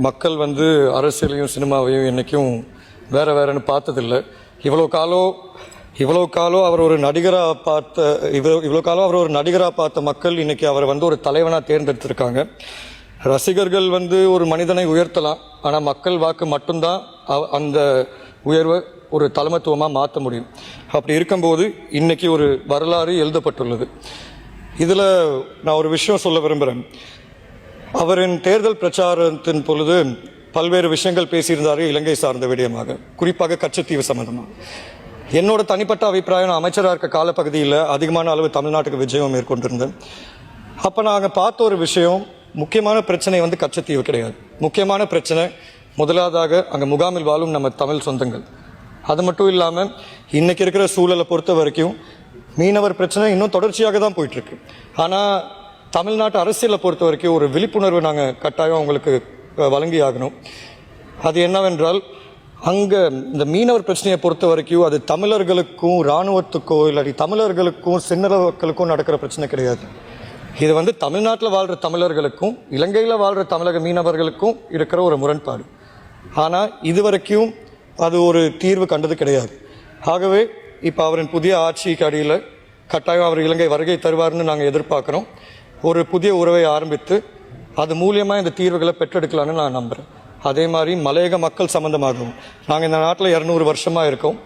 மக்கள் வந்து அரசியலையும் சினிமாவையும் என்றைக்கும் வேறன்னு பார்த்ததில்லை. இவ்வளோ காலம் அவர் ஒரு நடிகராக பார்த்த மக்கள் இன்னைக்கு அவரை வந்து ஒரு தலைவனாக தேர்ந்தெடுத்திருக்காங்க. ரசிகர்கள் வந்து ஒரு மனிதனை உயர்த்தலாம், ஆனால் மக்கள் வாக்கு மட்டும்தான் அந்த உயர்வை ஒரு தலைமைத்துவமாக மாற்ற முடியும். அப்படி இருக்கும்போது இன்னைக்கு ஒரு வரலாறு எழுதப்பட்டுள்ளது. இதில் நான் ஒரு விஷயம் சொல்ல விரும்புகிறேன். அவரின் தேர்தல் பிரச்சாரத்தின் பொழுது பல்வேறு விஷயங்கள் பேசியிருந்தார் இலங்கை சார்ந்த விடயமாக, குறிப்பாக கச்சத்தீவு சம்பந்தமாக. என்னோட தனிப்பட்ட அபிப்பிராயம், அமைச்சராக இருக்க காலப்பகுதியில் அதிகமான அளவு தமிழ்நாட்டுக்கு விஜயம் மேற்கொண்டிருந்தேன். அப்போ நாங்கள் பார்த்த ஒரு விஷயம், முக்கியமான பிரச்சனை வந்து கச்சத்தீவு கிடையாது. முக்கியமான பிரச்சனை முதலாவதாக அங்கே முகாமில் வாழும் நம்ம தமிழ் சொந்தங்கள். அது மட்டும் இல்லாமல் இன்னைக்கு இருக்கிற சூழலை பொறுத்த வரைக்கும் மீனவர் பிரச்சனை இன்னும் தொடர்ச்சியாக தான் போயிட்டுருக்கு. ஆனால் தமிழ்நாட்டு அரசியலை பொறுத்த வரைக்கும் ஒரு விழிப்புணர்வு நாங்கள் கட்டாயம் அவங்களுக்கு வழங்கி ஆகணும். அது என்னவென்றால், அங்கே இந்த மீனவர் பிரச்சனையை பொறுத்த வரைக்கும் அது தமிழர்களுக்கும் இராணுவத்துக்கோ இல்லாட்டி தமிழர்களுக்கும் சின்னவர்களுக்கும் நடக்கிற பிரச்சனை கிடையாது. இது வந்து தமிழ்நாட்டில் வாழ்கிற தமிழர்களுக்கும் இலங்கையில் வாழ்கிற தமிழக மீனவர்களுக்கும் இருக்கிற ஒரு முரண்பாடு. ஆனால் இதுவரைக்கும் அது ஒரு தீர்வு கண்டது கிடையாது. ஆகவே இப்போ அவரின் புதிய ஆட்சிக்கு அடியில் கட்டாயம் அவர் இலங்கை வருகை தருவார்னு நாங்கள் எதிர்பார்க்குறோம். ஒரு புதிய உறவை ஆரம்பித்து அது மூலியமாக இந்த தீர்வுகளை பெற்றெடுக்கலான்னு நான் நம்புகிறேன். அதே மாதிரி மலையக மக்கள் சம்பந்தமாகவும் நாங்கள் இந்த நாட்டில் 200 வருஷமாக இருக்கோம்.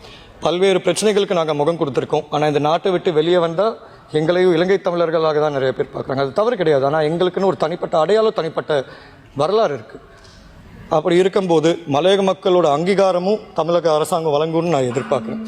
பல்வேறு பிரச்சனைகளுக்கு நாங்கள் முகம் கொடுத்துருக்கோம். ஆனால் இந்த நாட்டை விட்டு வெளியே வந்தால் எங்களையும் இலங்கை தமிழர்களாக தான் நிறைய பேர் பார்க்குறாங்க. அது தவறு கிடையாது. ஆனால் எங்களுக்குன்னு ஒரு தனிப்பட்ட அடையாளம், தனிப்பட்ட வரலாறு இருக்குது. அப்படி இருக்கும்போது மலையக மக்களோட அங்கீகாரமும் தமிழக அரசாங்கம் வழங்கும்னு நான் எதிர்பார்க்குறேன்.